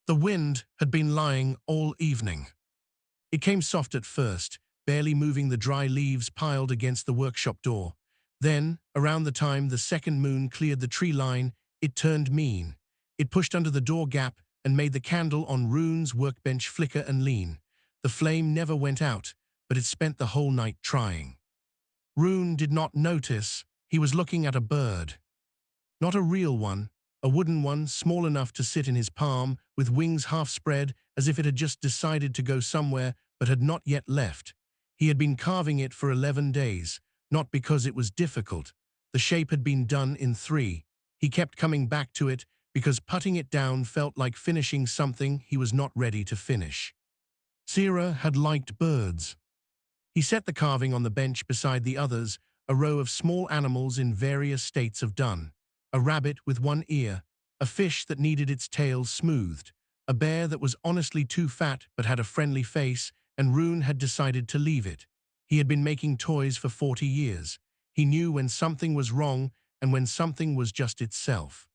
The wind had been lying all evening. It came soft at first, barely moving the dry leaves piled against the workshop door. Then, around the time the second moon cleared the tree line, it turned mean. It pushed under the door gap and made the candle on Rune's workbench flicker and lean. The flame never went out, but it spent the whole night trying. Rune did not notice. He was looking at a bird. Not a real one, a wooden one small enough to sit in his palm, with wings half spread as if it had just decided to go somewhere but had not yet left. He had been carving it for 11 days, not because it was difficult. The shape had been done in 3. He kept coming back to it because putting it down felt like finishing something he was not ready to finish. Sira had liked birds. He set the carving on the bench beside the others, a row of small animals in various states of done. A rabbit with one ear, a fish that needed its tail smoothed, a bear that was honestly too fat but had a friendly face, and Rune had decided to leave it. He had been making toys for 40 years. He knew when something was wrong and when something was just itself.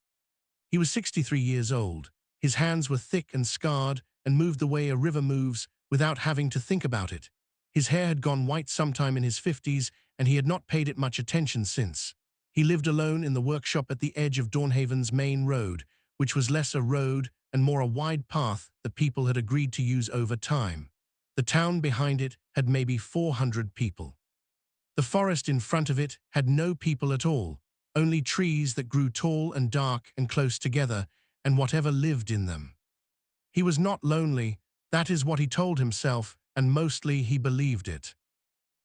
He was 63 years old. His hands were thick and scarred and moved the way a river moves without having to think about it. His hair had gone white sometime in his 50s, and he had not paid it much attention since. He lived alone in the workshop at the edge of Dawnhaven's main road, which was less a road and more a wide path that people had agreed to use over time. The town behind it had maybe 400 people. The forest in front of it had no people at all, only trees that grew tall and dark and close together, and whatever lived in them. He was not lonely, that is what he told himself, and mostly he believed it.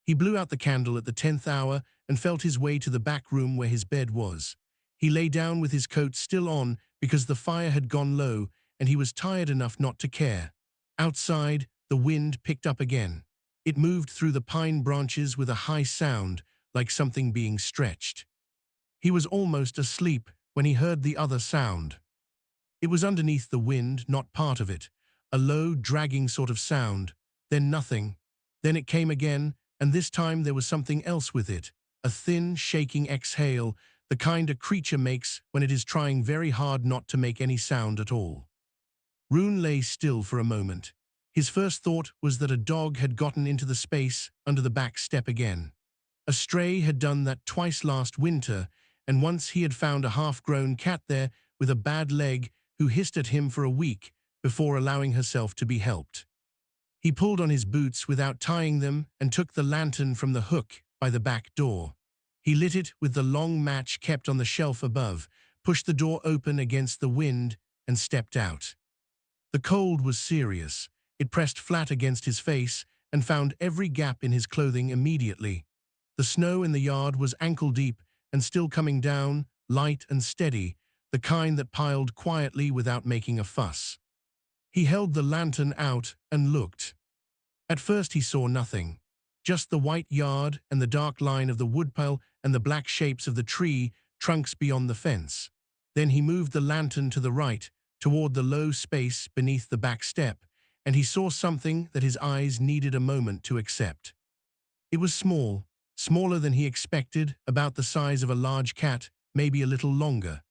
He blew out the candle at the 10th hour and felt his way to the back room where his bed was. He lay down with his coat still on because the fire had gone low and he was tired enough not to care. Outside, the wind picked up again. It moved through the pine branches with a high sound, like something being stretched. He was almost asleep when he heard the other sound. It was underneath the wind, not part of it, a low, dragging sort of sound, then nothing. Then it came again, and this time there was something else with it, a thin, shaking exhale, the kind a creature makes when it is trying very hard not to make any sound at all. Rune lay still for a moment. His first thought was that a dog had gotten into the space under the back step again. A stray had done that twice last winter, and once he had found a half-grown cat there with a bad leg who hissed at him for a week before allowing herself to be helped. He pulled on his boots without tying them and took the lantern from the hook by the back door. He lit it with the long match kept on the shelf above, pushed the door open against the wind, and stepped out. The cold was serious. It pressed flat against his face and found every gap in his clothing immediately. The snow in the yard was ankle-deep and still coming down, light and steady, the kind that piled quietly without making a fuss. He held the lantern out and looked. At first he saw nothing, just the white yard and the dark line of the woodpile and the black shapes of the tree trunks beyond the fence. Then he moved the lantern to the right, toward the low space beneath the back step, and he saw something that his eyes needed a moment to accept. It was small, smaller than he expected, about the size of a large cat, maybe a little longer.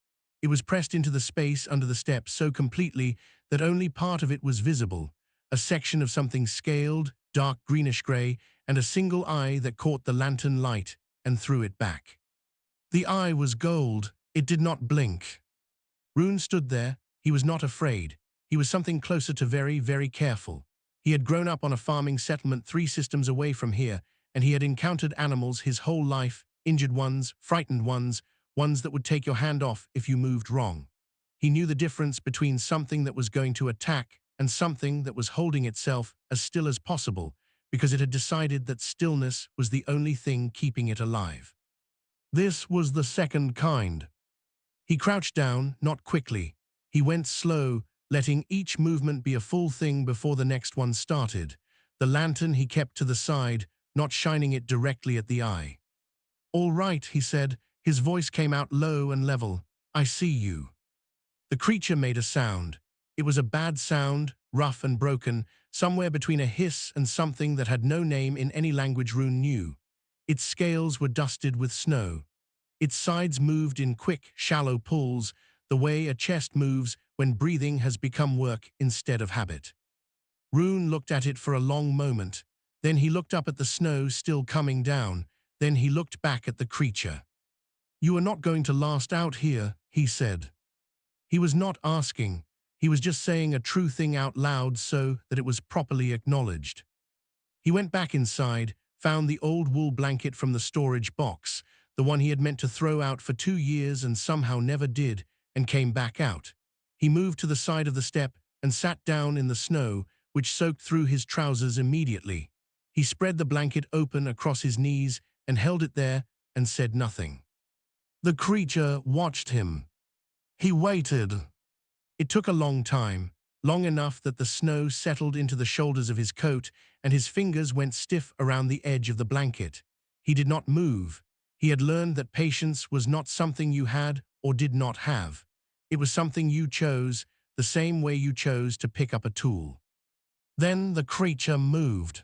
It was pressed into the space under the step so completely that only part of it was visible, a section of something scaled, dark greenish-gray, and a single eye that caught the lantern light and threw it back. The eye was gold. It did not blink. Rune stood there. He was not afraid. He was something closer to very, very careful. He had grown up on a farming settlement 3 systems away from here, and he had encountered animals his whole life, injured ones, frightened ones, ones that would take your hand off if you moved wrong. He knew the difference between something that was going to attack and something that was holding itself as still as possible, because it had decided that stillness was the only thing keeping it alive. This was the second kind. He crouched down, not quickly. He went slow, letting each movement be a full thing before the next one started. The lantern he kept to the side, not shining it directly at the eye. "All right," he said. His voice came out low and level. "I see you." The creature made a sound. It was a bad sound, rough and broken, somewhere between a hiss and something that had no name in any language Rune knew. Its scales were dusted with snow. Its sides moved in quick, shallow pulls, the way a chest moves when breathing has become work instead of habit. Rune looked at it for a long moment. Then he looked up at the snow still coming down. Then he looked back at the creature. "You are not going to last out here," he said. He was not asking. He was just saying a true thing out loud so that it was properly acknowledged. He went back inside, found the old wool blanket from the storage box, the one he had meant to throw out for 2 years and somehow never did, and came back out. He moved to the side of the step and sat down in the snow, which soaked through his trousers immediately. He spread the blanket open across his knees and held it there and said nothing. The creature watched him. He waited. It took a long time, long enough that the snow settled into the shoulders of his coat and his fingers went stiff around the edge of the blanket. He did not move. He had learned that patience was not something you had or did not have. It was something you chose, the same way you chose to pick up a tool. Then the creature moved.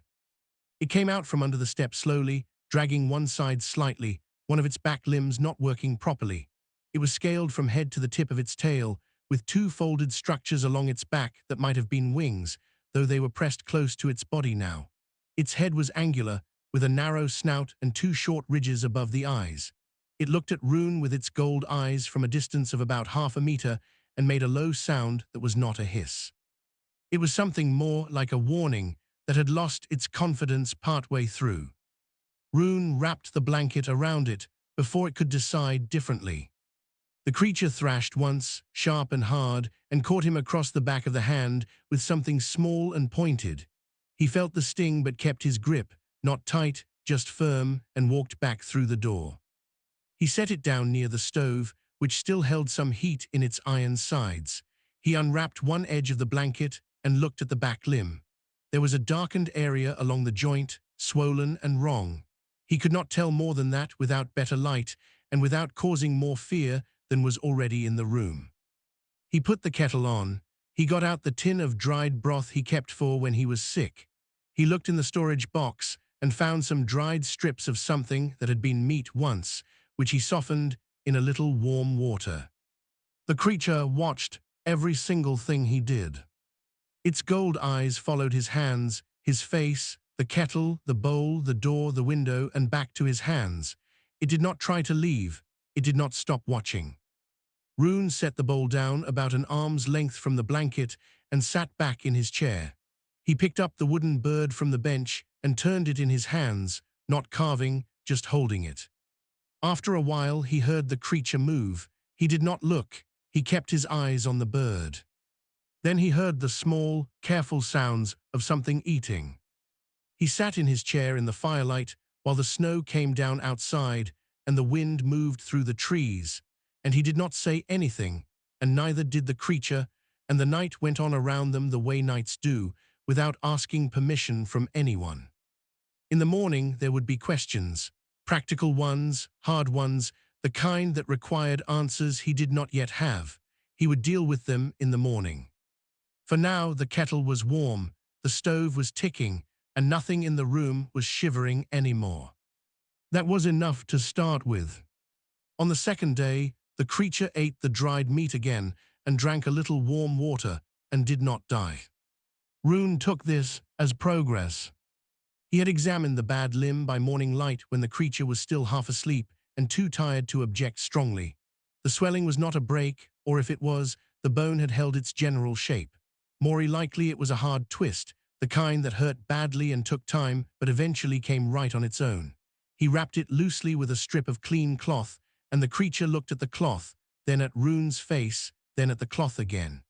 It came out from under the step slowly, dragging one side slightly, one of its back limbs not working properly. It was scaled from head to the tip of its tail, with 2 folded structures along its back that might have been wings, though they were pressed close to its body now. Its head was angular, with a narrow snout and 2 short ridges above the eyes. It looked at Rune with its gold eyes from a distance of about half a meter and made a low sound that was not a hiss. It was something more like a warning that had lost its confidence partway through. Rune wrapped the blanket around it before it could decide differently. The creature thrashed once, sharp and hard, and caught him across the back of the hand with something small and pointed. He felt the sting but kept his grip, not tight, just firm, and walked back through the door. He set it down near the stove, which still held some heat in its iron sides. He unwrapped one edge of the blanket and looked at the back limb. There was a darkened area along the joint, swollen and wrong. He could not tell more than that without better light and without causing more fear than was already in the room. He put the kettle on. He got out the tin of dried broth he kept for when he was sick. He looked in the storage box and found some dried strips of something that had been meat once, which he softened in a little warm water. The creature watched every single thing he did. Its gold eyes followed his hands, his face, the kettle, the bowl, the door, the window, and back to his hands. It did not try to leave. It did not stop watching. Rune set the bowl down about an arm's length from the blanket and sat back in his chair. He picked up the wooden bird from the bench and turned it in his hands, not carving, just holding it. After a while, he heard the creature move. He did not look. He kept his eyes on the bird. Then he heard the small, careful sounds of something eating. He sat in his chair in the firelight while the snow came down outside and the wind moved through the trees, and he did not say anything, and neither did the creature, and the night went on around them the way nights do, without asking permission from anyone. In the morning there would be questions, practical ones, hard ones, the kind that required answers he did not yet have. He would deal with them in the morning. For now the kettle was warm, the stove was ticking, and nothing in the room was shivering anymore. That was enough to start with. On the second day, the creature ate the dried meat again and drank a little warm water and did not die. Rune took this as progress. He had examined the bad limb by morning light when the creature was still half asleep and too tired to object strongly. The swelling was not a break, or if it was, the bone had held its general shape. More likely it was a hard twist, the kind that hurt badly and took time but eventually came right on its own. He wrapped it loosely with a strip of clean cloth, and the creature looked at the cloth, then at Rune's face, then at the cloth again.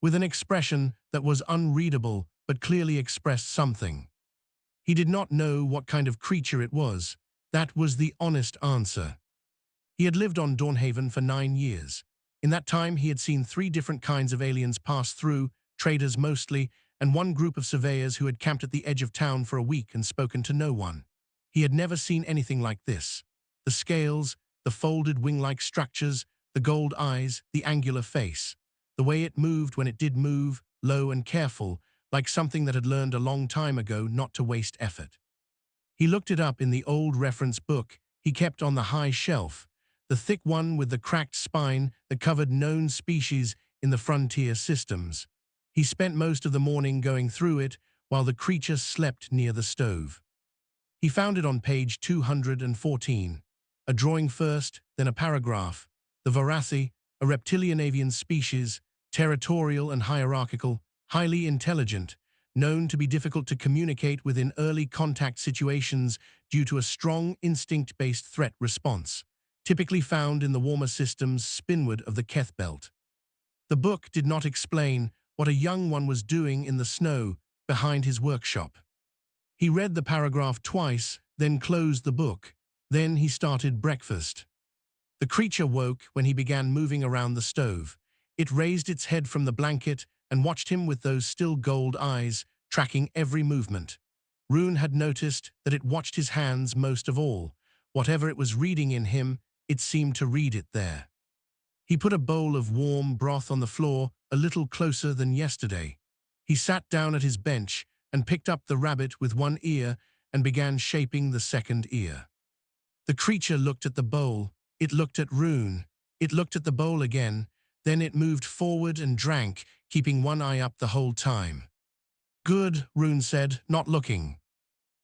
With an expression that was unreadable but clearly expressed something. He did not know what kind of creature it was. That was the honest answer. He had lived on Dawnhaven for 9 years. In that time he had seen 3 different kinds of aliens pass through, traders mostly, and one group of surveyors who had camped at the edge of town for a week and spoken to no one. He had never seen anything like this. The scales, the folded wing-like structures, the gold eyes, the angular face. The way it moved when it did move, low and careful, like something that had learned a long time ago not to waste effort. He looked it up in the old reference book he kept on the high shelf, the thick one with the cracked spine that covered known species in the frontier systems. He spent most of the morning going through it while the creature slept near the stove. He found it on page 214. A drawing first, then a paragraph. The Varathi, a reptilian avian species, territorial and hierarchical, highly intelligent, known to be difficult to communicate with in early contact situations due to a strong instinct-based threat response, typically found in the warmer systems spinward of the Keth belt. The book did not explain what a young one was doing in the snow behind his workshop. He read the paragraph twice, then closed the book. Then he started breakfast. The creature woke when he began moving around the stove. It raised its head from the blanket and watched him with those still gold eyes, tracking every movement. Rune had noticed that it watched his hands most of all. Whatever it was reading in him, it seemed to read it there. He put a bowl of warm broth on the floor, a little closer than yesterday. He sat down at his bench and picked up the rabbit with one ear and began shaping the second ear. The creature looked at the bowl, it looked at Rune, it looked at the bowl again, then it moved forward and drank, keeping one eye up the whole time. Good, Rune said, not looking.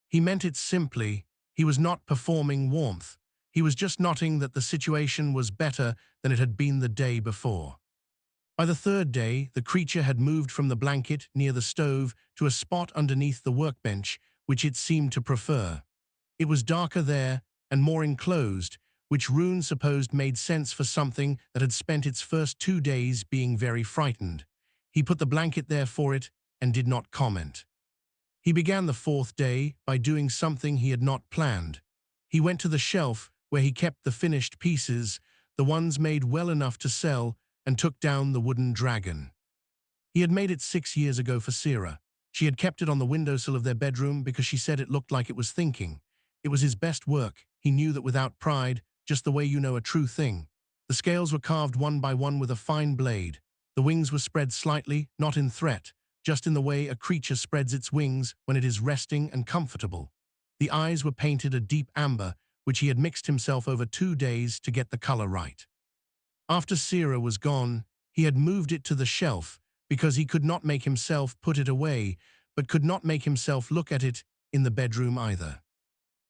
He meant it simply. He was not performing warmth. He was just noting that the situation was better than it had been the day before. By the third day, the creature had moved from the blanket near the stove to a spot underneath the workbench, which it seemed to prefer. It was darker there and more enclosed, which Rune supposed made sense for something that had spent its first 2 days being very frightened. He put the blanket there for it and did not comment. He began the fourth day by doing something he had not planned. He went to the shelf where he kept the finished pieces, the ones made well enough to sell, and took down the wooden dragon. He had made it 6 years ago for Sira. She had kept it on the windowsill of their bedroom because she said it looked like it was thinking. It was his best work. He knew that without pride, just the way you know a true thing. The scales were carved one by one with a fine blade. The wings were spread slightly, not in threat, just in the way a creature spreads its wings when it is resting and comfortable. The eyes were painted a deep amber, which he had mixed himself over 2 days to get the color right. After Sira was gone, he had moved it to the shelf because he could not make himself put it away, but could not make himself look at it in the bedroom either.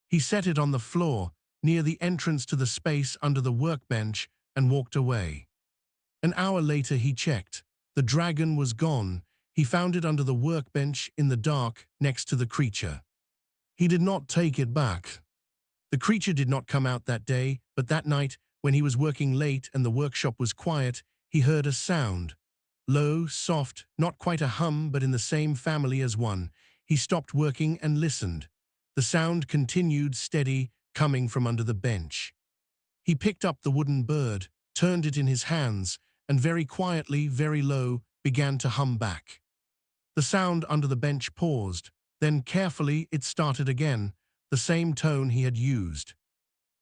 He set it on the floor, near the entrance to the space under the workbench, and walked away. An hour later he checked. The dragon was gone. He found it under the workbench in the dark next to the creature. He did not take it back. The creature did not come out that day, but that night, when he was working late and the workshop was quiet, he heard a sound. Low, soft, not quite a hum, but in the same family as one. He stopped working and listened. The sound continued steady, coming from under the bench. He picked up the wooden bird, turned it in his hands, and very quietly, very low, began to hum back. The sound under the bench paused, then carefully it started again, the same tone he had used.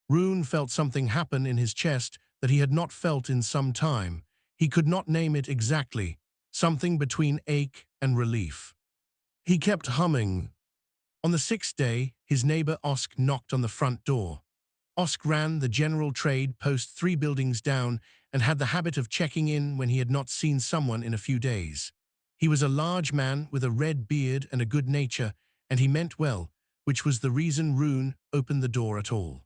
Rune felt something happen in his chest that he had not felt in some time. He could not name it exactly, something between ache and relief. He kept humming. On the 6th day, his neighbor Osk knocked on the front door. Osk ran the general trade post 3 buildings down and had the habit of checking in when he had not seen someone in a few days. He was a large man with a red beard and a good nature, and he meant well, which was the reason Rune opened the door at all.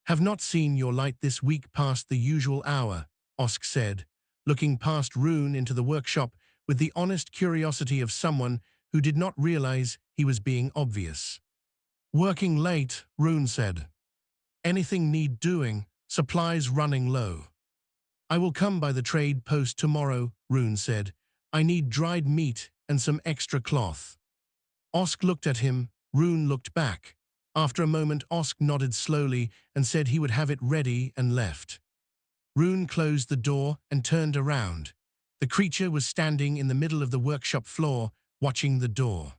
"Have not seen your light this week past the usual hour," Osk said, looking past Rune into the workshop with the honest curiosity of someone who did not realize he was being obvious. "Working late," Rune said. "Anything need doing, supplies running low." "I will come by the trade post tomorrow," Rune said. "I need dried meat and some extra cloth." Osk looked at him, Rune looked back. After a moment Osk nodded slowly and said he would have it ready and left. Rune closed the door and turned around. The creature was standing in the middle of the workshop floor, watching the door.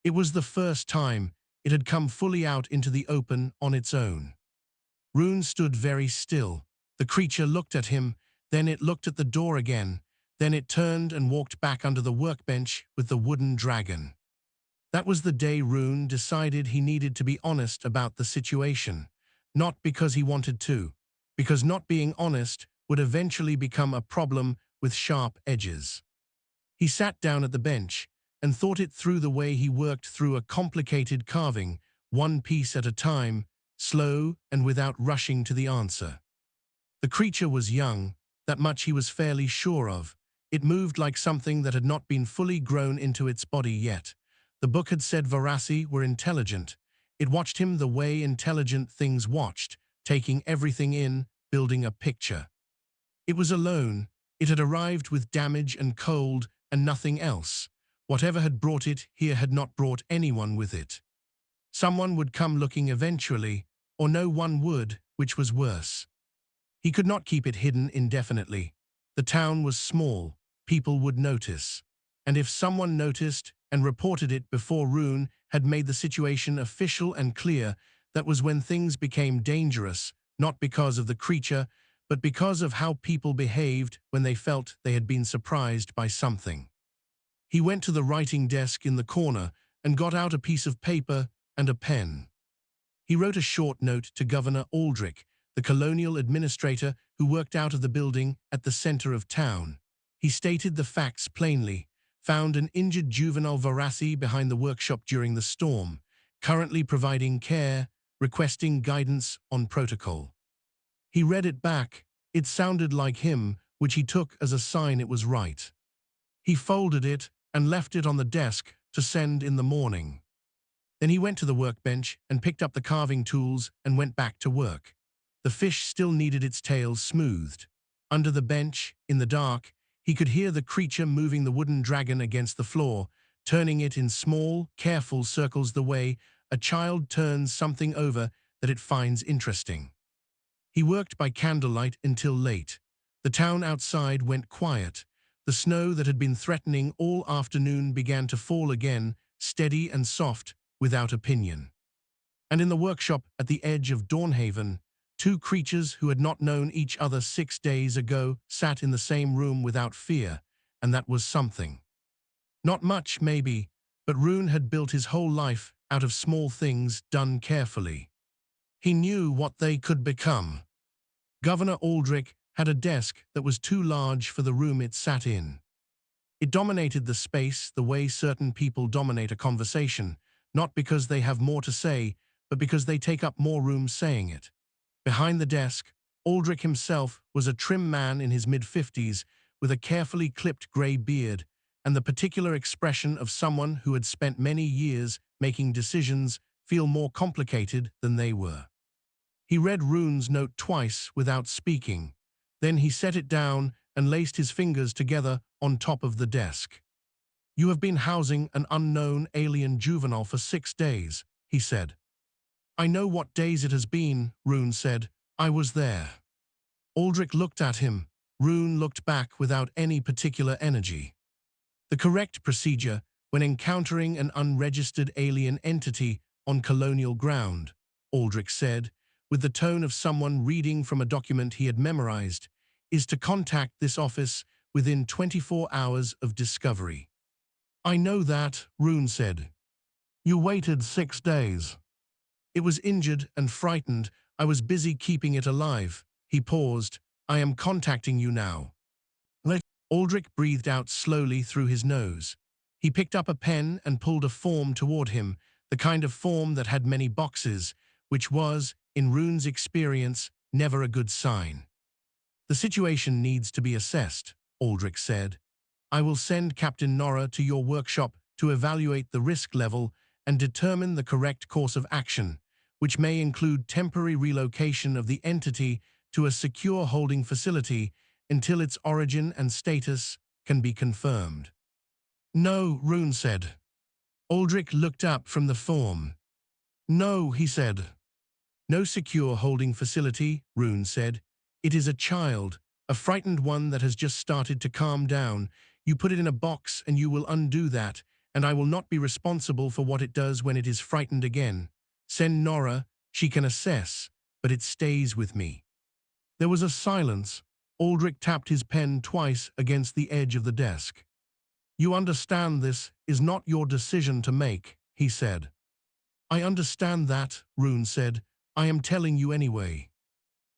It was the first time it had come fully out into the open on its own. Rune stood very still. The creature looked at him, then it looked at the door again, then it turned and walked back under the workbench with the wooden dragon. That was the day Rune decided he needed to be honest about the situation, not because he wanted to, because not being honest would eventually become a problem with sharp edges. He sat down at the bench and thought it through the way he worked through a complicated carving, one piece at a time, slow and without rushing to the answer. The creature was young, that much he was fairly sure of. It moved like something that had not been fully grown into its body yet. The book had said Varasi were intelligent. It watched him the way intelligent things watched, taking everything in, building a picture. It was alone. It had arrived with damage and cold and nothing else. Whatever had brought it here had not brought anyone with it. Someone would come looking eventually, or no one would, which was worse. He could not keep it hidden indefinitely. The town was small. People would notice. And if someone noticed and reported it before Rune had made the situation official and clear, that was when things became dangerous, not because of the creature, but because of how people behaved when they felt they had been surprised by something. He went to the writing desk in the corner and got out a piece of paper and a pen. He wrote a short note to Governor Aldrich, the colonial administrator who worked out of the building at the center of town. He stated the facts plainly, found an injured juvenile Varasi behind the workshop during the storm, currently providing care, requesting guidance on protocol. He read it back. It sounded like him, which he took as a sign it was right. He folded it and left it on the desk to send in the morning. Then he went to the workbench and picked up the carving tools and went back to work. The fish still needed its tail smoothed. Under the bench, in the dark, he could hear the creature moving the wooden dragon against the floor, turning it in small, careful circles the way a child turns something over that it finds interesting. He worked by candlelight until late. The town outside went quiet. The snow that had been threatening all afternoon began to fall again, steady and soft, without opinion. And in the workshop at the edge of Dawnhaven, two creatures who had not known each other 6 days ago sat in the same room without fear, and that was something. Not much, maybe, but Rune had built his whole life out of small things done carefully. He knew what they could become. Governor Aldrich had a desk that was too large for the room it sat in. It dominated the space the way certain people dominate a conversation, not because they have more to say, but because they take up more room saying it. Behind the desk, Aldrich himself was a trim man in his mid-50s with a carefully clipped grey beard and the particular expression of someone who had spent many years making decisions feel more complicated than they were. He read Rune's note twice without speaking. Then he set it down and laced his fingers together on top of the desk. "You have been housing an unknown alien juvenile for 6 days," he said. "I know what days it has been," Rune said. "I was there." Aldrich looked at him. Rune looked back without any particular energy. "The correct procedure when encountering an unregistered alien entity on colonial ground," Aldrich said, with the tone of someone reading from a document he had memorized, "is to contact this office within 24 hours of discovery." "I know that," Rune said. "You waited 6 days. It was injured and frightened. I was busy keeping it alive." He paused. "I am contacting you now." Aldrich breathed out slowly through his nose. He picked up a pen and pulled a form toward him, the kind of form that had many boxes, which was, in Rune's experience, never a good sign. "The situation needs to be assessed," Aldrich said. "I will send Captain Nora to your workshop to evaluate the risk level and determine the correct course of action, which may include temporary relocation of the entity to a secure holding facility until its origin and status can be confirmed." "No," Rune said. Aldrich looked up from the form. "No," he said. "No secure holding facility," Rune said. "It is a child, a frightened one that has just started to calm down. You put it in a box and you will undo that, and I will not be responsible for what it does when it is frightened again. Send Nora, she can assess, but it stays with me." There was a silence. Aldrich tapped his pen twice against the edge of the desk. "You understand this is not your decision to make," he said. "I understand that," Rune said. "I am telling you anyway."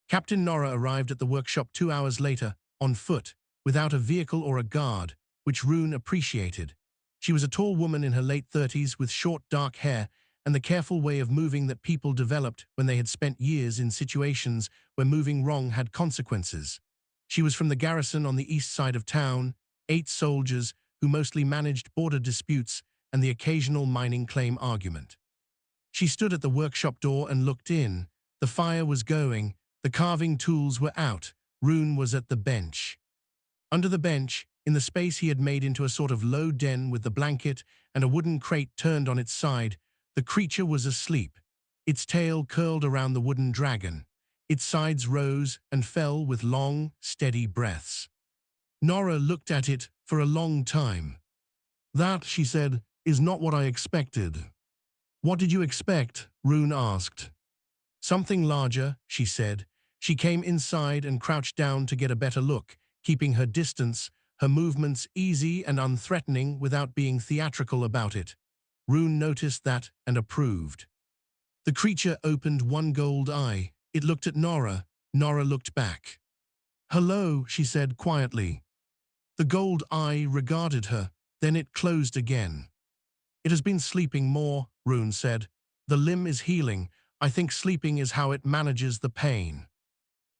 Captain Nora arrived at the workshop 2 hours later, on foot, without a vehicle or a guard, which Rune appreciated. She was a tall woman in her late 30s with short dark hair and the careful way of moving that people developed when they had spent years in situations where moving wrong had consequences. She was from the garrison on the east side of town, 8 soldiers who mostly managed border disputes and the occasional mining claim argument. She stood at the workshop door and looked in. The fire was going, the carving tools were out, Rune was at the bench. Under the bench, in the space he had made into a sort of low den with the blanket and a wooden crate turned on its side, the creature was asleep. Its tail curled around the wooden dragon. Its sides rose and fell with long, steady breaths. Nora looked at it for a long time. "That," she said, "is not what I expected." "What did you expect?" Rune asked. "Something larger," she said. She came inside and crouched down to get a better look, keeping her distance, her movements easy and unthreatening without being theatrical about it. Rune noticed that and approved. The creature opened one gold eye. It looked at Nora. Nora looked back. "Hello," she said quietly. The gold eye regarded her, then it closed again. "It has been sleeping more," Rune said. "The limb is healing. I think sleeping is how it manages the pain."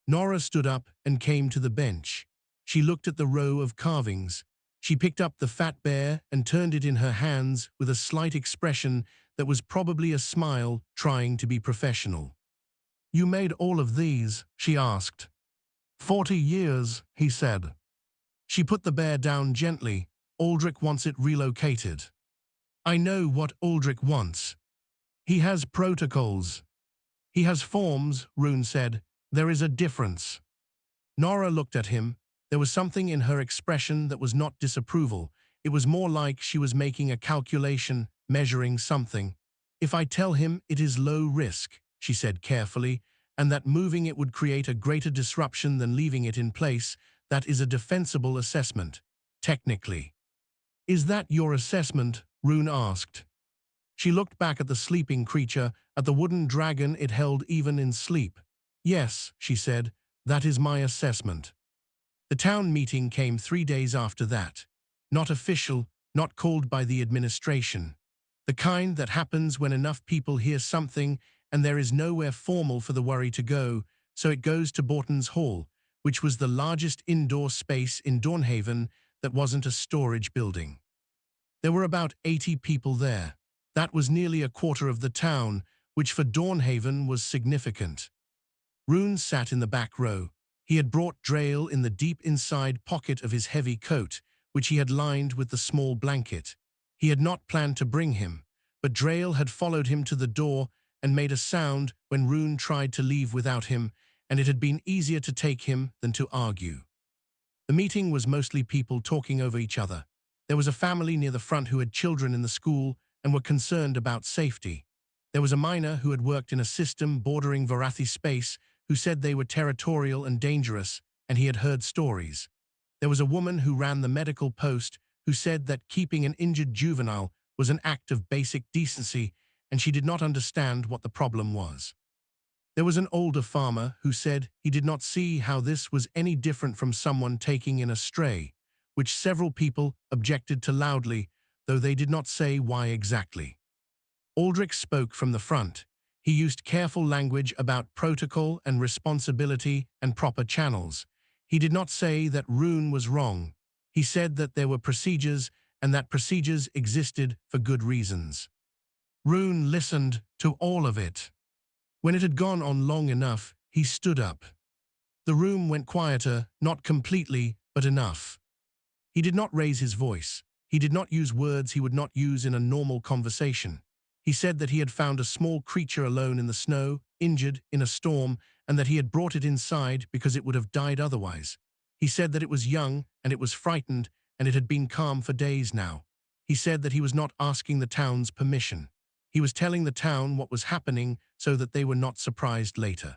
Nora stood up and came to the bench. She looked at the row of carvings. She picked up the fat bear and turned it in her hands with a slight expression that was probably a smile, trying to be professional. "You made all of these?" she asked. 40 years, he said. She put the bear down gently. "Aldrich wants it relocated." "I know what Aldrich wants. He has protocols. He has forms," Rune said. "There is a difference." Nora looked at him. There was something in her expression that was not disapproval. It was more like she was making a calculation, measuring something. "If I tell him it is low risk," she said carefully, "and that moving it would create a greater disruption than leaving it in place, that is a defensible assessment, technically." "Is that your assessment?" Rune asked. She looked back at the sleeping creature, at the wooden dragon it held even in sleep. "Yes," she said, "that is my assessment." The town meeting came 3 days after that. Not official, not called by the administration. The kind that happens when enough people hear something and there is nowhere formal for the worry to go, so it goes to Borton's Hall, which was the largest indoor space in Dawnhaven that wasn't a storage building. There were about 80 people there. That was nearly a quarter of the town, which for Dawnhaven was significant. Rune sat in the back row. He had brought Drail in the deep inside pocket of his heavy coat, which he had lined with the small blanket. He had not planned to bring him, but Drail had followed him to the door and made a sound when Rune tried to leave without him, and it had been easier to take him than to argue. The meeting was mostly people talking over each other. There was a family near the front who had children in the school and were concerned about safety. There was a miner who had worked in a system bordering Varathi space who said they were territorial and dangerous, and he had heard stories. There was a woman who ran the medical post who said that keeping an injured juvenile was an act of basic decency, and she did not understand what the problem was. There was an older farmer who said he did not see how this was any different from someone taking in a stray, which several people objected to loudly, though they did not say why exactly. Aldrich spoke from the front. He used careful language about protocol and responsibility and proper channels. He did not say that Rune was wrong. He said that there were procedures and that procedures existed for good reasons. Rune listened to all of it. When it had gone on long enough, he stood up. The room went quieter, not completely, but enough. He did not raise his voice. He did not use words he would not use in a normal conversation. He said that he had found a small creature alone in the snow, injured in a storm, and that he had brought it inside because it would have died otherwise. He said that it was young and it was frightened and it had been calm for days now. He said that he was not asking the town's permission. He was telling the town what was happening so that they were not surprised later.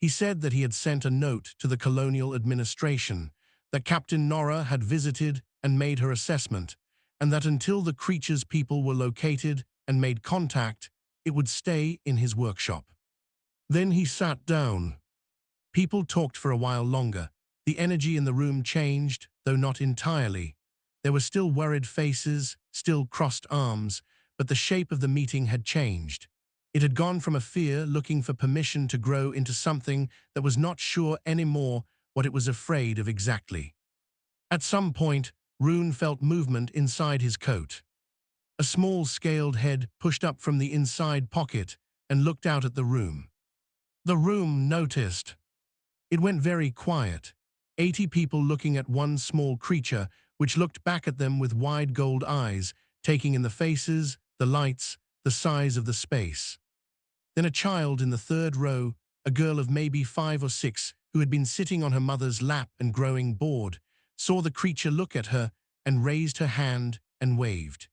He said that he had sent a note to the colonial administration, that Captain Nora had visited and made her assessment, and that until the creature's people were located and made contact, it would stay in his workshop. Then he sat down. People talked for a while longer. The energy in the room changed, though not entirely. There were still worried faces, still crossed arms, but the shape of the meeting had changed. It had gone from a fear looking for permission to grow into something that was not sure anymore what it was afraid of exactly. At some point, Rune felt movement inside his coat. A small scaled head pushed up from the inside pocket and looked out at the room. The room noticed. It went very quiet. 80 people looking at one small creature, which looked back at them with wide gold eyes, taking in the faces, the lights, the size of the space. Then a child in the third row, a girl of maybe 5 or 6, who had been sitting on her mother's lap and growing bored, saw the creature look at her and raised her hand and waved.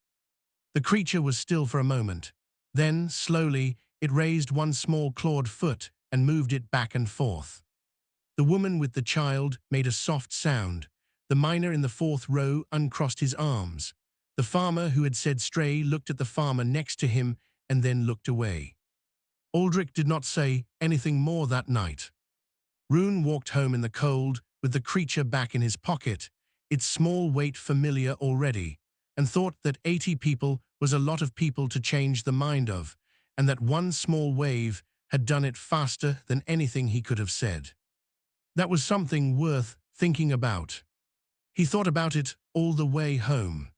The creature was still for a moment. Then, slowly, it raised one small clawed foot and moved it back and forth. The woman with the child made a soft sound. The miner in the fourth row uncrossed his arms. The farmer who had said stray looked at the farmer next to him and then looked away. Aldrich did not say anything more that night. Rune walked home in the cold with the creature back in his pocket, its small weight familiar already, and thought that 80 people was a lot of people to change the mind of, and that one small wave had done it faster than anything he could have said. That was something worth thinking about. He thought about it all the way home.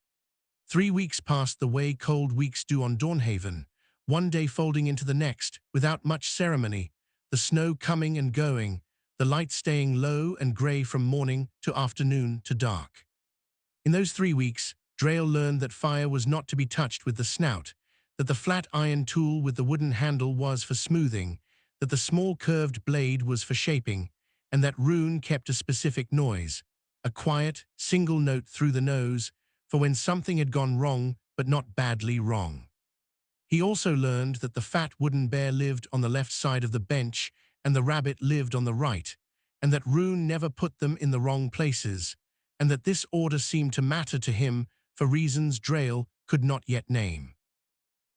3 weeks passed the way cold weeks do on Dawnhaven, one day folding into the next, without much ceremony, the snow coming and going, the light staying low and grey from morning to afternoon to dark. In those 3 weeks, Drail learned that fire was not to be touched with the snout, that the flat iron tool with the wooden handle was for smoothing, that the small curved blade was for shaping, and that Rune kept a specific noise, a quiet, single note through the nose, for when something had gone wrong, but not badly wrong. He also learned that the fat wooden bear lived on the left side of the bench and the rabbit lived on the right, and that Rune never put them in the wrong places, and that this order seemed to matter to him for reasons Drail could not yet name.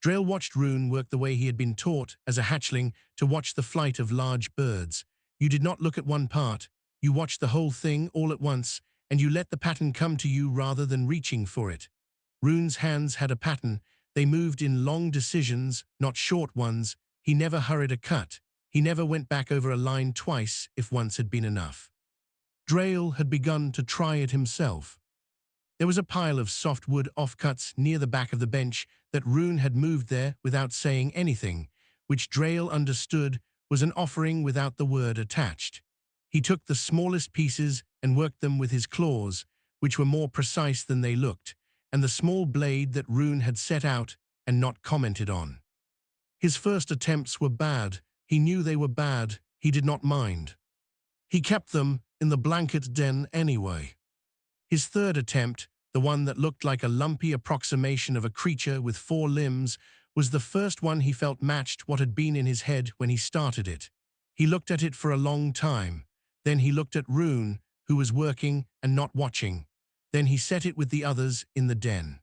Drail watched Rune work the way he had been taught as a hatchling to watch the flight of large birds. You did not look at one part, you watched the whole thing all at once, and you let the pattern come to you rather than reaching for it. Rune's hands had a pattern. They moved in long decisions, not short ones. He never hurried a cut. He never went back over a line twice if once had been enough. Drail had begun to try it himself. There was a pile of softwood offcuts near the back of the bench that Rune had moved there without saying anything, which Drail understood was an offering without the word attached. He took the smallest pieces and worked them with his claws, which were more precise than they looked, and the small blade that Rune had set out and not commented on. His first attempts were bad. He knew they were bad. He did not mind. He kept them in the blanket den anyway. His third attempt, the one that looked like a lumpy approximation of a creature with 4 limbs, was the first one he felt matched what had been in his head when he started it. He looked at it for a long time. Then he looked at Rune, who was working and not watching. Then he set it with the others in the den.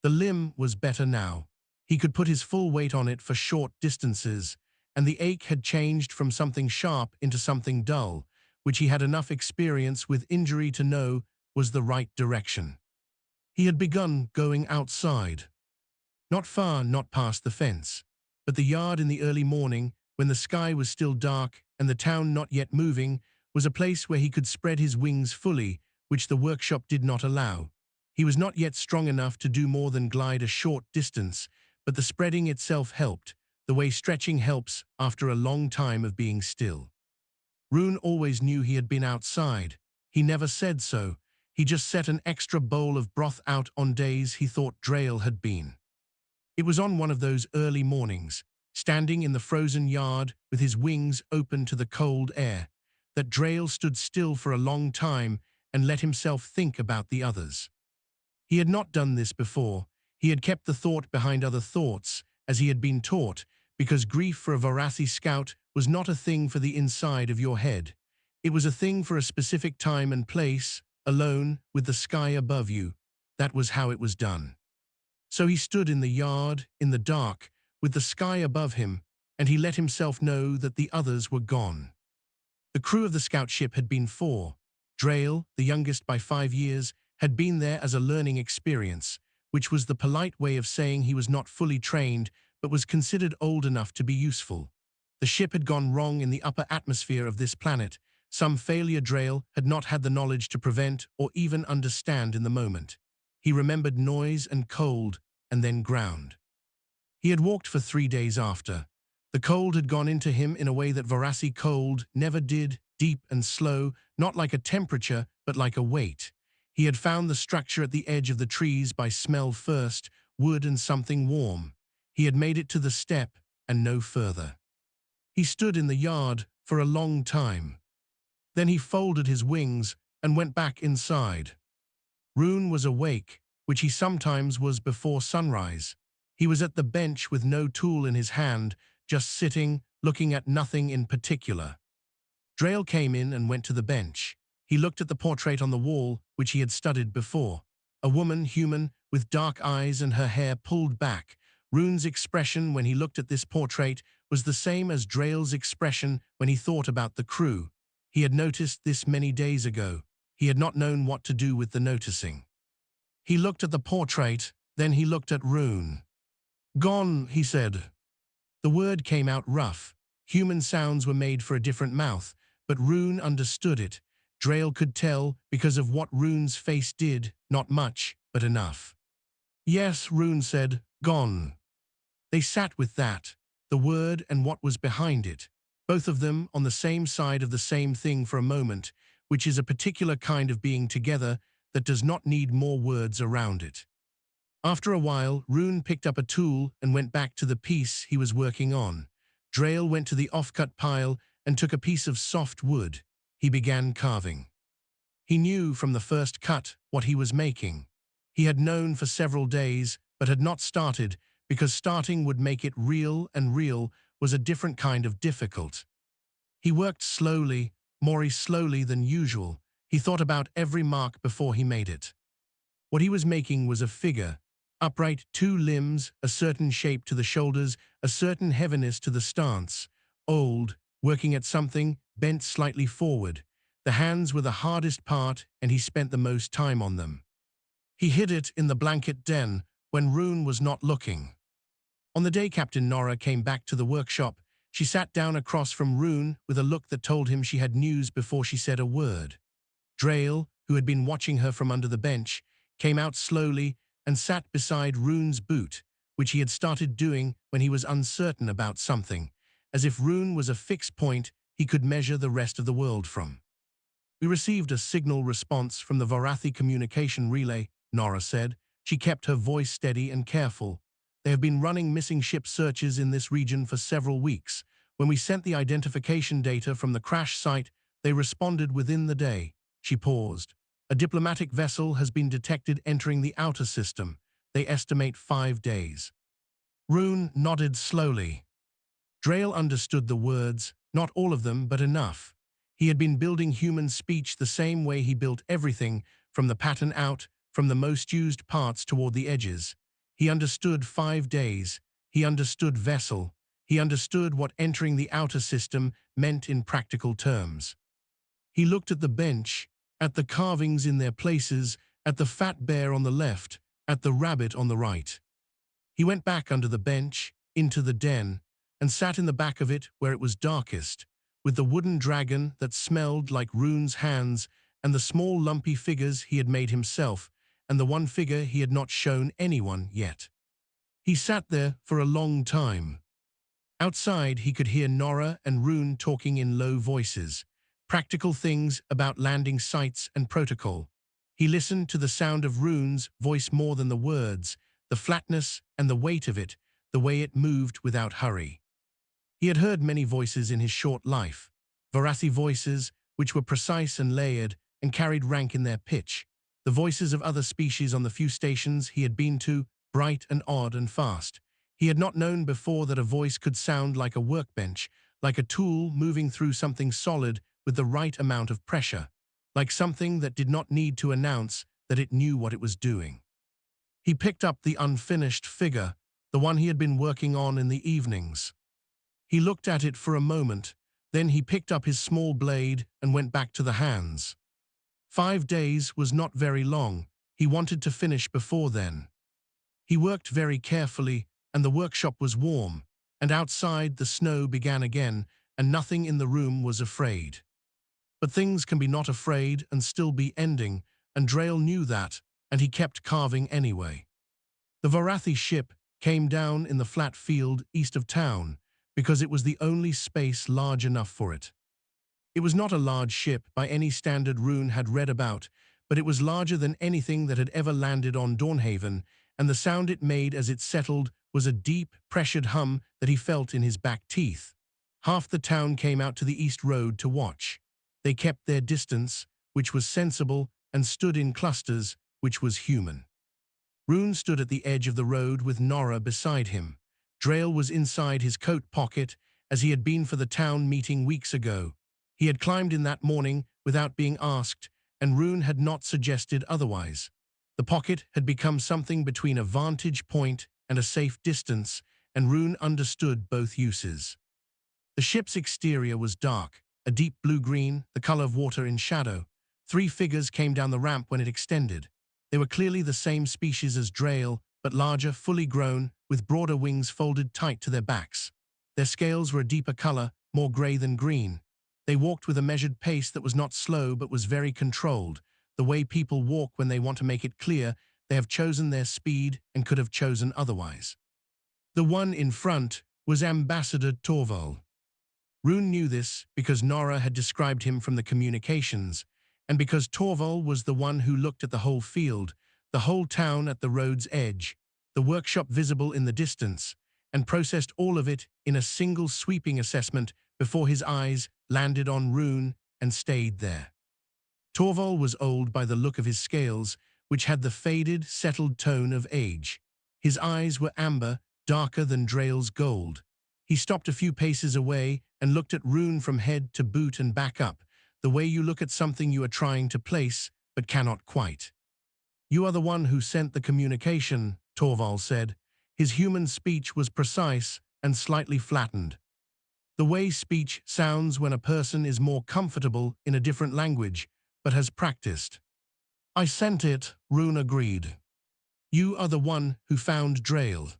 The limb was better now. He could put his full weight on it for short distances, and the ache had changed from something sharp into something dull, which he had enough experience with injury to know was the right direction. He had begun going outside. Not far, not past the fence, but the yard in the early morning, when the sky was still dark and the town not yet moving, was a place where he could spread his wings fully, which the workshop did not allow. He was not yet strong enough to do more than glide a short distance, but the spreading itself helped, the way stretching helps after a long time of being still. Rune always knew he had been outside. He never said so. He just set an extra bowl of broth out on days he thought Drail had been. It was on one of those early mornings, standing in the frozen yard with his wings open to the cold air, that Drail stood still for a long time and let himself think about the others. He had not done this before. He had kept the thought behind other thoughts, as he had been taught, because grief for a Varathi scout was not a thing for the inside of your head. It was a thing for a specific time and place, alone, with the sky above you. That was how it was done. So he stood in the yard, in the dark, with the sky above him, and he let himself know that the others were gone. The crew of the scout ship had been 4. Drayle, the youngest by 5 years, had been there as a learning experience, which was the polite way of saying he was not fully trained but was considered old enough to be useful. The ship had gone wrong in the upper atmosphere of this planet, some failure Drayle had not had the knowledge to prevent or even understand in the moment. He remembered noise and cold, and then ground. He had walked for 3 days after. The cold had gone into him in a way that Varasi cold never did, deep and slow, not like a temperature, but like a weight. He had found the structure at the edge of the trees by smell first, wood and something warm. He had made it to the step, and no further. He stood in the yard for a long time. Then he folded his wings and went back inside. Rune was awake, which he sometimes was before sunrise. He was at the bench with no tool in his hand, just sitting, looking at nothing in particular. Drayle came in and went to the bench. He looked at the portrait on the wall, which he had studied before. A woman, human, with dark eyes and her hair pulled back. Rune's expression when he looked at this portrait was the same as Drayle's expression when he thought about the crew. He had noticed this many days ago. He had not known what to do with the noticing. He looked at the portrait, then he looked at Rune. "Gone," he said. The word came out rough. Human sounds were made for a different mouth, but Rune understood it. Drayle could tell because of what Rune's face did, not much, but enough. "Yes," Rune said, "gone." They sat with that, the word and what was behind it, both of them on the same side of the same thing for a moment, which is a particular kind of being together that does not need more words around it. After a while, Rune picked up a tool and went back to the piece he was working on. Drayle went to the offcut pile and took a piece of soft wood. He began carving. He knew from the first cut what he was making. He had known for several days, but had not started, because starting would make it real, and real was a different kind of difficult. He worked slowly, more slowly than usual. He thought about every mark before he made it. What he was making was a figure, upright, 2 limbs, a certain shape to the shoulders, a certain heaviness to the stance, old, working at something, bent slightly forward. The hands were the hardest part, and he spent the most time on them. He hid it in the blanket den when Rune was not looking. On the day Captain Nora came back to the workshop, she sat down across from Rune with a look that told him she had news before she said a word. Drayle, who had been watching her from under the bench, came out slowly and sat beside Rune's boot, which he had started doing when he was uncertain about something, as if Rune was a fixed point he could measure the rest of the world from. "We received a signal response from the Varathi communication relay," Nora said. She kept her voice steady and careful. "They have been running missing ship searches in this region for several weeks. When we sent the identification data from the crash site, they responded within the day." She paused. "A diplomatic vessel has been detected entering the outer system. They estimate 5 days." Rune nodded slowly. Drayle understood the words, not all of them, but enough. He had been building human speech the same way he built everything, from the pattern out, from the most used parts toward the edges. He understood 5 days. He understood vessel. He understood what entering the outer system meant in practical terms. He looked at the bench, at the carvings in their places, at the fat bear on the left, at the rabbit on the right. He went back under the bench, into the den, and sat in the back of it where it was darkest, with the wooden dragon that smelled like Rune's hands and the small lumpy figures he had made himself, and the one figure he had not shown anyone yet. He sat there for a long time. Outside he could hear Nora and Rune talking in low voices, practical things about landing sites and protocol. He listened to the sound of Rune's voice more than the words, the flatness and the weight of it, the way it moved without hurry. He had heard many voices in his short life, Varathi voices which were precise and layered and carried rank in their pitch, the voices of other species on the few stations he had been to, bright and odd and fast. He had not known before that a voice could sound like a workbench, like a tool moving through something solid with the right amount of pressure, like something that did not need to announce that it knew what it was doing. He picked up the unfinished figure, the one he had been working on in the evenings. He looked at it for a moment, then he picked up his small blade and went back to the hands. 5 days was not very long. He wanted to finish before then. He worked very carefully, and the workshop was warm, and outside the snow began again, and nothing in the room was afraid. But things can be not afraid and still be ending, and Drail knew that, and he kept carving anyway. The Varathi ship came down in the flat field east of town, because it was the only space large enough for it. It was not a large ship by any standard Rune had read about, but it was larger than anything that had ever landed on Dawnhaven, and the sound it made as it settled was a deep, pressured hum that he felt in his back teeth. Half the town came out to the east road to watch. They kept their distance, which was sensible, and stood in clusters, which was human. Rune stood at the edge of the road with Nora beside him. Drail was inside his coat pocket, as he had been for the town meeting weeks ago. He had climbed in that morning without being asked, and Rune had not suggested otherwise. The pocket had become something between a vantage point and a safe distance, and Rune understood both uses. The ship's exterior was dark, a deep blue-green, the color of water in shadow. 3 figures came down the ramp when it extended. They were clearly the same species as Drail, but larger, fully grown, with broader wings folded tight to their backs. Their scales were a deeper color, more gray than green. They walked with a measured pace that was not slow but was very controlled, the way people walk when they want to make it clear they have chosen their speed and could have chosen otherwise. The one in front was Ambassador Torvald. Rune knew this because Nora had described him from the communications, and because Torvald was the one who looked at the whole field, the whole town at the road's edge, the workshop visible in the distance, and processed all of it in a single sweeping assessment before his eyes landed on Rune and stayed there. Torvald was old by the look of his scales, which had the faded, settled tone of age. His eyes were amber, darker than Drail's gold. He stopped a few paces away and looked at Rune from head to boot and back up, the way you look at something you are trying to place but cannot quite. "You are the one who sent the communication," Torvald said. His human speech was precise and slightly flattened. The way speech sounds when a person is more comfortable in a different language, but has practiced. "I sent it," Rune agreed. "You are the one who found Drail.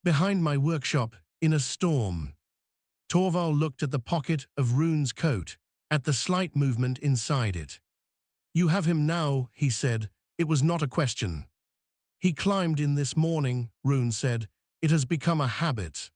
Behind my workshop, in a storm." Torvald looked at the pocket of Rune's coat, at the slight movement inside it. "You have him now," he said. "It was not a question." "He climbed in this morning," Rune said. "It has become a habit."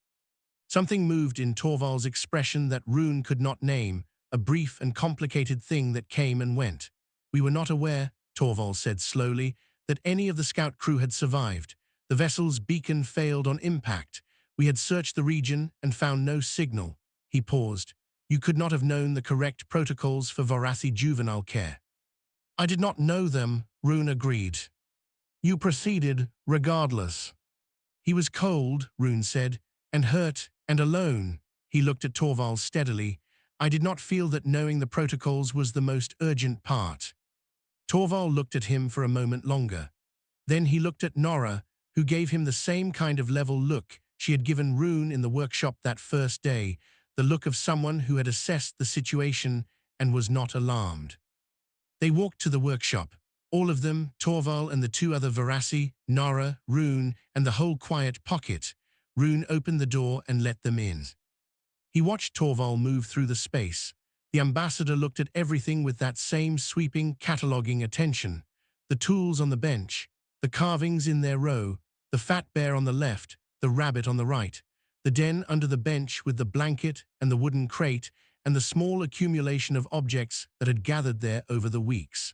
Something moved in Torvald's expression that Rune could not name, a brief and complicated thing that came and went. "We were not aware," Torvald said slowly, "that any of the scout crew had survived. The vessel's beacon failed on impact. We had searched the region and found no signal." He paused. "You could not have known the correct protocols for Varathi juvenile care." "I did not know them," Rune agreed. "You proceeded regardless." "He was cold," Rune said, "and hurt and alone." He looked at Torvald steadily. "I did not feel that knowing the protocols was the most urgent part." Torvald looked at him for a moment longer. Then he looked at Nora, who gave him the same kind of level look she had given Rune in the workshop that first day, the look of someone who had assessed the situation and was not alarmed. They walked to the workshop, all of them, Torvald and the 2 other Varathi, Nora, Rune, and the whole quiet pocket. Rune opened the door and let them in. He watched Torvald move through the space. The ambassador looked at everything with that same sweeping, cataloging attention. The tools on the bench, the carvings in their row, the fat bear on the left, the rabbit on the right, the den under the bench with the blanket and the wooden crate, and the small accumulation of objects that had gathered there over the weeks.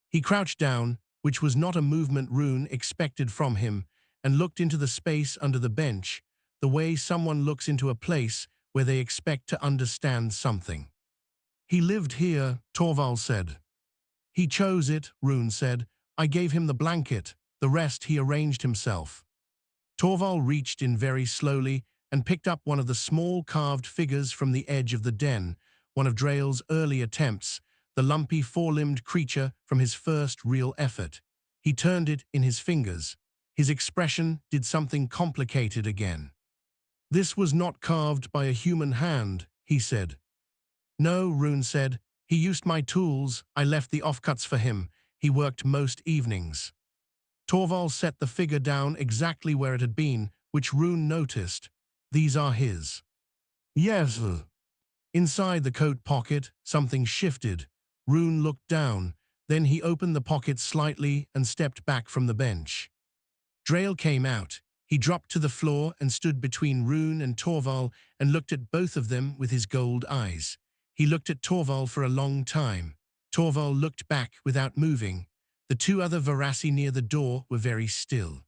He crouched down, which was not a movement Rune expected from him, and looked into the space under the bench, the way someone looks into a place where they expect to understand something. "He lived here," Torvald said. "He chose it," Rune said. "I gave him the blanket. The rest he arranged himself." Torvald reached in very slowly and picked up one of the small carved figures from the edge of the den, one of Drail's early attempts, the lumpy 4-limbed creature from his first real effort. He turned it in his fingers. His expression did something complicated again. "This was not carved by a human hand," he said. "No," Rune said. He used my tools, I left the offcuts for him. He worked most evenings. Torvald set the figure down exactly where it had been, which Rune noticed. These are his. Yes. Inside the coat pocket, something shifted. Rune looked down. Then he opened the pocket slightly and stepped back from the bench. Drail came out. He dropped to the floor and stood between Rune and Torvald and looked at both of them with his gold eyes. He looked at Torvald for a long time. Torvald looked back without moving. The two other Varathi near the door were very still.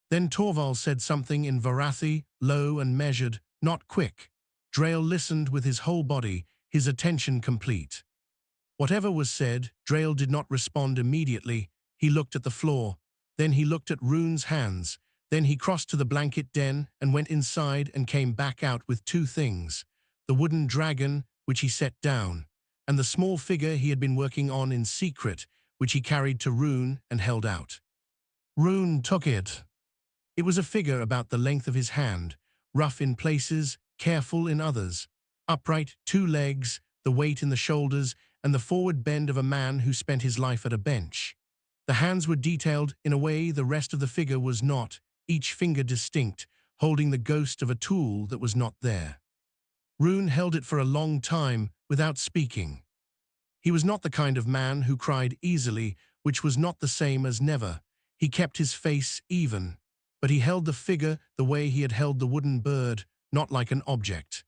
Then Torvald said something in Varathi, low and measured, not quick. Drail listened with his whole body, his attention complete. Whatever was said, Drail did not respond immediately. He looked at the floor. Then he looked at Rune's hands. Then he crossed to the blanket den and went inside and came back out with two things: the wooden dragon, which he set down, and the small figure he had been working on in secret, which he carried to Rune and held out. Rune took it. It was a figure about the length of his hand, rough in places, careful in others, upright, 2 legs, the weight in the shoulders, and the forward bend of a man who spent his life at a bench. The hands were detailed in a way the rest of the figure was not, each finger distinct, holding the ghost of a tool that was not there. Rune held it for a long time without speaking. He was not the kind of man who cried easily, which was not the same as never. He kept his face even, but he held the figure the way he had held the wooden bird, not like an object.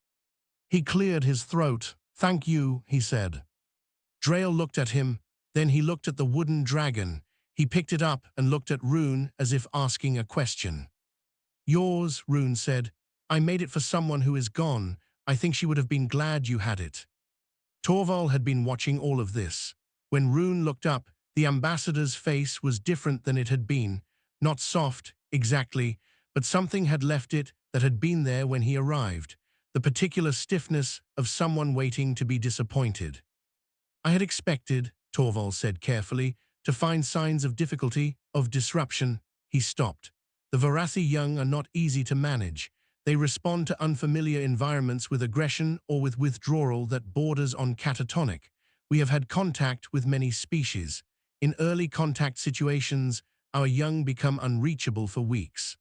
He cleared his throat. "Thank you," he said. Drail looked at him, then he looked at the wooden dragon. He picked it up and looked at Rune as if asking a question. "Yours," Rune said. "I made it for someone who is gone. I think she would have been glad you had it." Torvald had been watching all of this. When Rune looked up, the ambassador's face was different than it had been. Not soft, exactly, but something had left it that had been there when he arrived. The particular stiffness of someone waiting to be disappointed. "I had expected," Torvald said carefully, "to find signs of difficulty, of disruption." He stopped. The Varathi young are not easy to manage. They respond to unfamiliar environments with aggression or with withdrawal that borders on catatonic. We have had contact with many species. In early contact situations, our young become unreachable for weeks.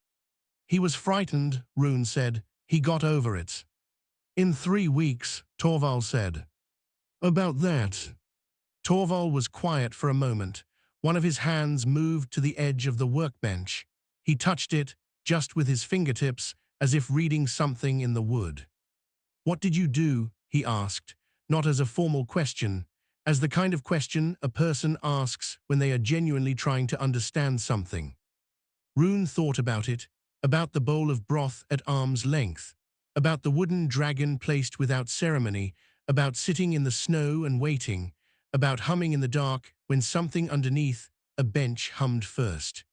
"He was frightened," Rune said. "He got over it." "In 3 weeks," Torvald said. "About that." Torvald was quiet for a moment. One of his hands moved to the edge of the workbench. He touched it, just with his fingertips, as if reading something in the wood. "What did you do?" he asked, not as a formal question, as the kind of question a person asks when they are genuinely trying to understand something. Rune thought about it, about the bowl of broth at arm's length, about the wooden dragon placed without ceremony, about sitting in the snow and waiting, about humming in the dark when something underneath a bench hummed first.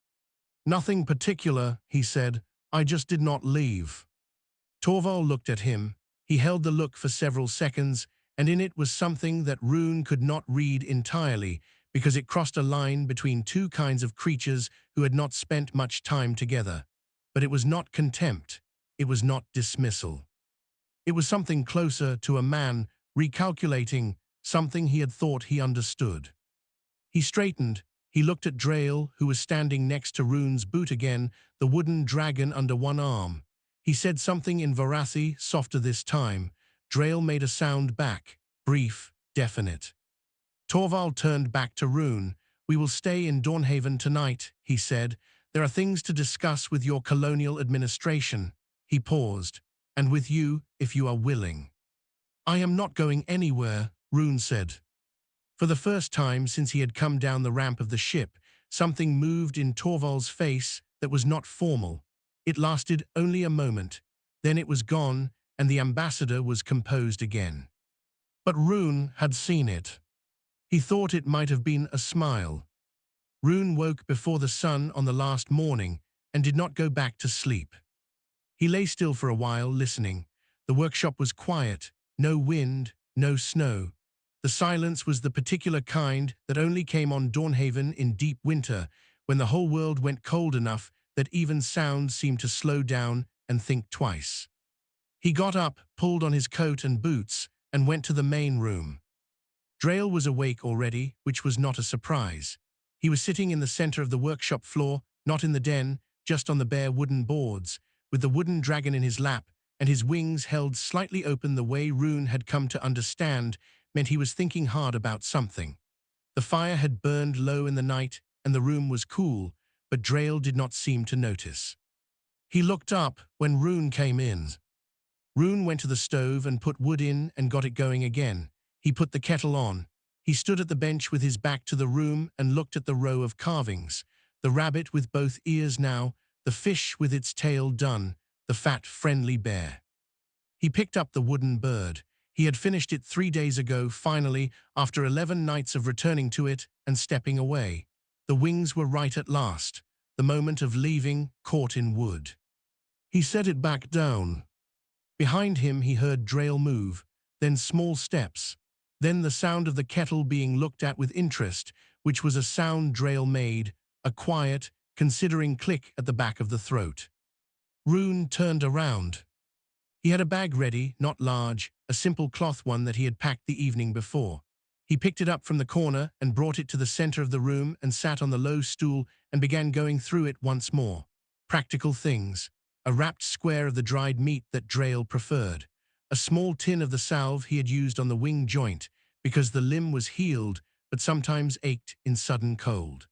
"Nothing particular," he said. "I just did not leave." Torvald looked at him. He held the look for several seconds, and in it was something that Rune could not read entirely, because it crossed a line between two kinds of creatures who had not spent much time together. But it was not contempt. It was not dismissal. It was something closer to a man recalculating something he had thought he understood. He straightened. He looked at Drail, who was standing next to Rune's boot again, the wooden dragon under one arm. He said something in Varathi, softer this time. Drail made a sound back, brief, definite. Torvald turned back to Rune. "We will stay in Dawnhaven tonight," he said. "There are things to discuss with your colonial administration." He paused. "And with you, if you are willing." "I am not going anywhere," Rune said. For the first time since he had come down the ramp of the ship, something moved in Torvald's face that was not formal. It lasted only a moment. Then it was gone, and the ambassador was composed again. But Rune had seen it. He thought it might have been a smile. Rune woke before the sun on the last morning and did not go back to sleep. He lay still for a while, listening. The workshop was quiet, no wind, no snow. The silence was the particular kind that only came on Dawnhaven in deep winter, when the whole world went cold enough that even sound seemed to slow down and think twice. He got up, pulled on his coat and boots, and went to the main room. Drayle was awake already, which was not a surprise. He was sitting in the center of the workshop floor, not in the den, just on the bare wooden boards, with the wooden dragon in his lap, and his wings held slightly open. The way Rune had come to understand meant he was thinking hard about something. The fire had burned low in the night, and the room was cool, but Drayle did not seem to notice. He looked up when Rune came in. Rune went to the stove and put wood in and got it going again. He put the kettle on. He stood at the bench with his back to the room and looked at the row of carvings. The rabbit with both ears now, the fish with its tail done, the fat, friendly bear. He picked up the wooden bird. He had finished it 3 days ago, finally, after 11 nights of returning to it and stepping away. The wings were right at last, the moment of leaving caught in wood. He set it back down. Behind him he heard Drayle move, then small steps, then the sound of the kettle being looked at with interest, which was a sound Drayle made, a quiet, considering click at the back of the throat. Rune turned around. He had a bag ready, not large, a simple cloth one that he had packed the evening before. He picked it up from the corner and brought it to the center of the room and sat on the low stool and began going through it once more. Practical things. A wrapped square of the dried meat that Drayle preferred. A small tin of the salve he had used on the wing joint, because the limb was healed but sometimes ached in sudden cold.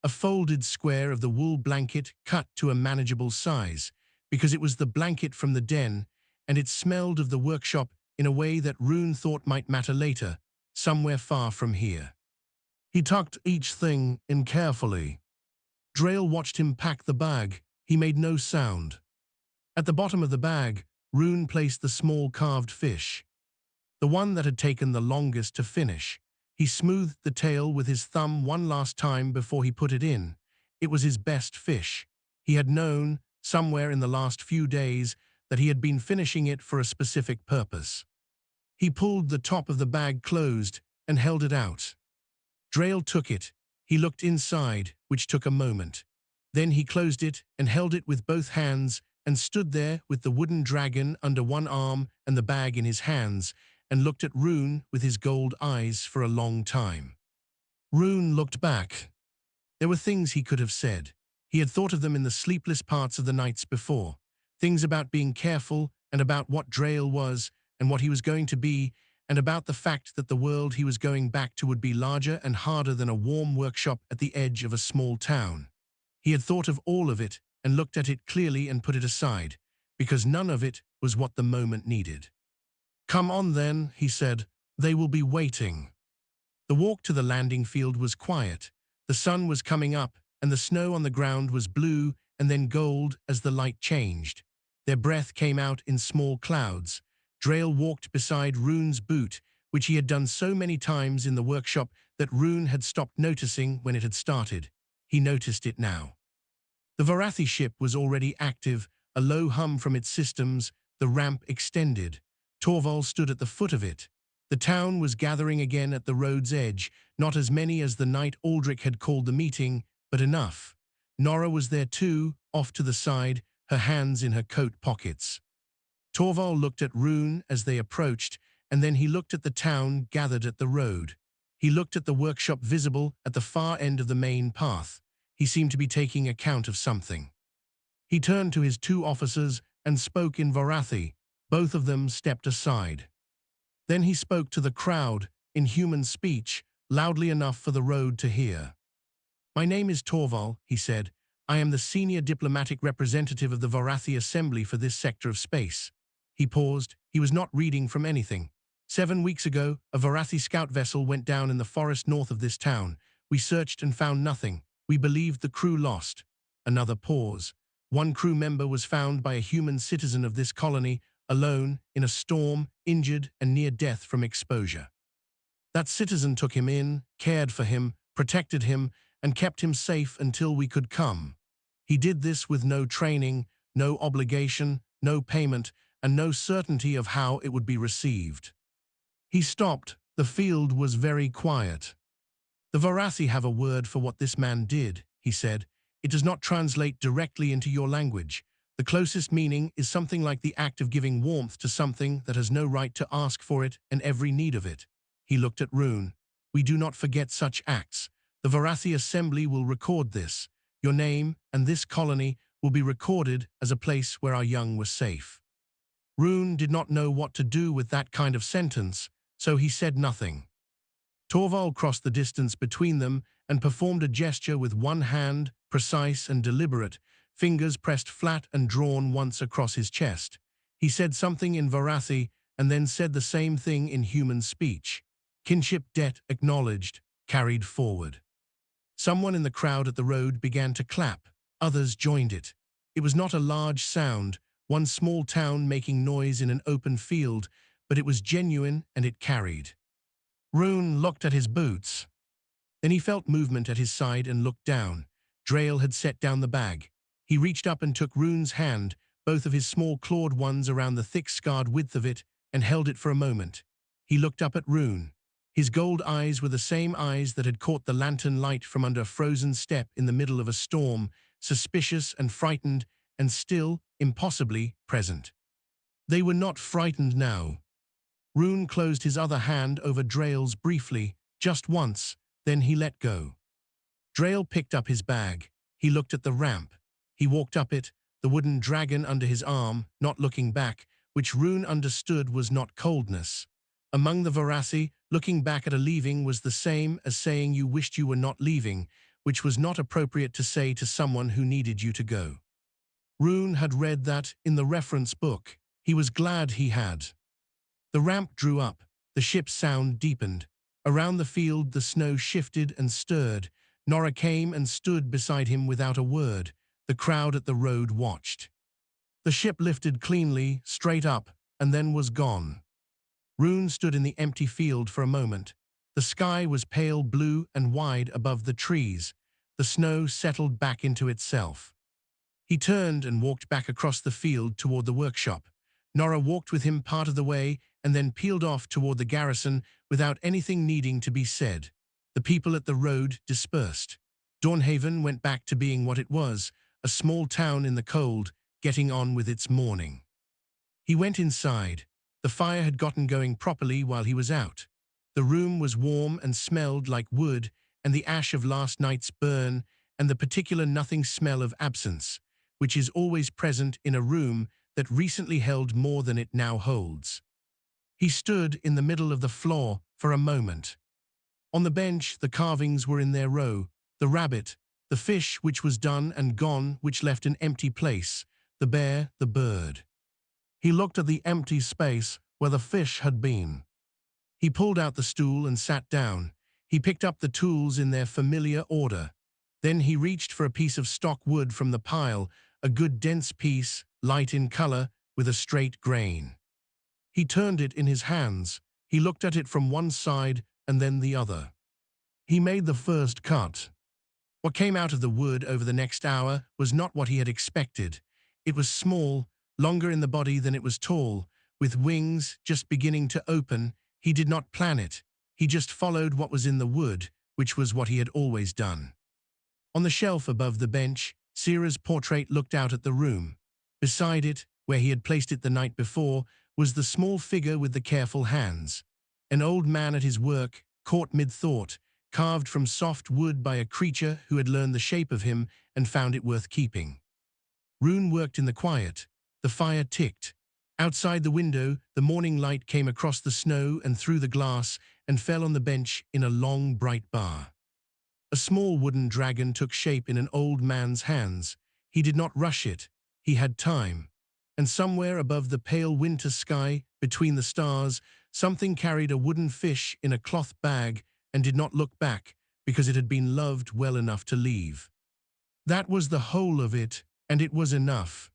A folded square of the wool blanket cut to a manageable size, because it was the blanket from the den, and it smelled of the workshop in a way that Rune thought might matter later, somewhere far from here. He tucked each thing in carefully. Drayle watched him pack the bag. He made no sound. At the bottom of the bag, Rune placed the small carved fish, the one that had taken the longest to finish. He smoothed the tail with his thumb one last time before he put it in. It was his best fish. He had known, somewhere in the last few days, that he had been finishing it for a specific purpose. He pulled the top of the bag closed and held it out. Drayle took it. He looked inside, which took a moment. Then he closed it and held it with both hands and stood there with the wooden dragon under one arm and the bag in his hands and looked at Rune with his gold eyes for a long time. Rune looked back. There were things he could have said. He had thought of them in the sleepless parts of the nights before. Things about being careful and about what Drayle was and what he was going to be, and about the fact that the world he was going back to would be larger and harder than a warm workshop at the edge of a small town. He had thought of all of it and looked at it clearly and put it aside, because none of it was what the moment needed. "Come on then," he said. "They will be waiting." The walk to the landing field was quiet. The sun was coming up, and the snow on the ground was blue and then gold as the light changed. Their breath came out in small clouds. Drayle walked beside Rune's boot, which he had done so many times in the workshop that Rune had stopped noticing when it had started. He noticed it now. The Varathi ship was already active, a low hum from its systems, the ramp extended. Torvald stood at the foot of it. The town was gathering again at the road's edge, not as many as the night Aldrich had called the meeting, but enough. Nora was there too, off to the side, her hands in her coat pockets. Torvald looked at Rune as they approached, and then he looked at the town gathered at the road. He looked at the workshop visible at the far end of the main path. He seemed to be taking account of something. He turned to his 2 officers and spoke in Varathi. Both of them stepped aside. Then he spoke to the crowd, in human speech, loudly enough for the road to hear. "My name is Torvald," he said. "I am the senior diplomatic representative of the Varathi Assembly for this sector of space." He paused. He was not reading from anything. 7 weeks ago, a Varathi scout vessel went down in the forest north of this town. We searched and found nothing. We believed the crew lost. Another pause. One crew member was found by a human citizen of this colony, alone, in a storm, injured and near death from exposure. That citizen took him in, cared for him, protected him, and kept him safe until we could come. He did this with no training, no obligation, no payment, and no certainty of how it would be received. He stopped. The field was very quiet. "The Varathi have a word for what this man did," he said. "It does not translate directly into your language. The closest meaning is something like the act of giving warmth to something that has no right to ask for it and every need of it. He looked at Rune. "We do not forget such acts. The Varathi Assembly will record this. Your name and this colony will be recorded as a place where our young were safe." Rune did not know what to do with that kind of sentence, so he said nothing. Torvald crossed the distance between them and performed a gesture with one hand, precise and deliberate, fingers pressed flat and drawn once across his chest. He said something in Varathi and then said the same thing in human speech. Kinship debt acknowledged, carried forward. Someone in the crowd at the road began to clap. Others joined it. It was not a large sound, one small town making noise in an open field, but it was genuine and it carried. Rune looked at his boots. Then he felt movement at his side and looked down. Drail had set down the bag. He reached up and took Rune's hand, both of his small clawed ones around the thick scarred width of it, and held it for a moment. He looked up at Rune. His gold eyes were the same eyes that had caught the lantern light from under a frozen step in the middle of a storm, suspicious and frightened, and still, impossibly, present. They were not frightened now. Rune closed his other hand over Drail's briefly, just once, then he let go. Drail picked up his bag. He looked at the ramp. He walked up it, the wooden dragon under his arm, not looking back, which Rune understood was not coldness. Among the Varathi, looking back at a leaving was the same as saying you wished you were not leaving, which was not appropriate to say to someone who needed you to go. Rune had read that in the reference book. He was glad he had. The ramp drew up. The ship's sound deepened. Around the field the snow shifted and stirred. Nora came and stood beside him without a word. The crowd at the road watched. The ship lifted cleanly, straight up, and then was gone. Rune stood in the empty field for a moment. The sky was pale blue and wide above the trees. The snow settled back into itself. He turned and walked back across the field toward the workshop. Nora walked with him part of the way and then peeled off toward the garrison without anything needing to be said. The people at the road dispersed. Dawnhaven went back to being what it was, a small town in the cold, getting on with its morning. He went inside. The fire had gotten going properly while he was out. The room was warm and smelled like wood and the ash of last night's burn and the particular nothing smell of absence, which is always present in a room that recently held more than it now holds. He stood in the middle of the floor for a moment. On the bench, the carvings were in their row, the rabbit, the fish which was done and gone which left an empty place, the bear, the bird. He looked at the empty space where the fish had been. He pulled out the stool and sat down. He picked up the tools in their familiar order. Then he reached for a piece of stock wood from the pile, a good dense piece, light in color, with a straight grain. He turned it in his hands. He looked at it from one side and then the other. He made the first cut. What came out of the wood over the next hour was not what he had expected. It was small, longer in the body than it was tall, with wings just beginning to open. He did not plan it. He just followed what was in the wood, which was what he had always done. On the shelf above the bench, Sira's portrait looked out at the room. Beside it, where he had placed it the night before, was the small figure with the careful hands. An old man at his work, caught mid-thought, carved from soft wood by a creature who had learned the shape of him and found it worth keeping. Rune worked in the quiet. The fire ticked. Outside the window, the morning light came across the snow and through the glass and fell on the bench in a long, bright bar. A small wooden dragon took shape in an old man's hands. He did not rush it. He had time. And somewhere above the pale winter sky, between the stars, something carried a wooden fish in a cloth bag and did not look back because it had been loved well enough to leave. That was the whole of it, and it was enough.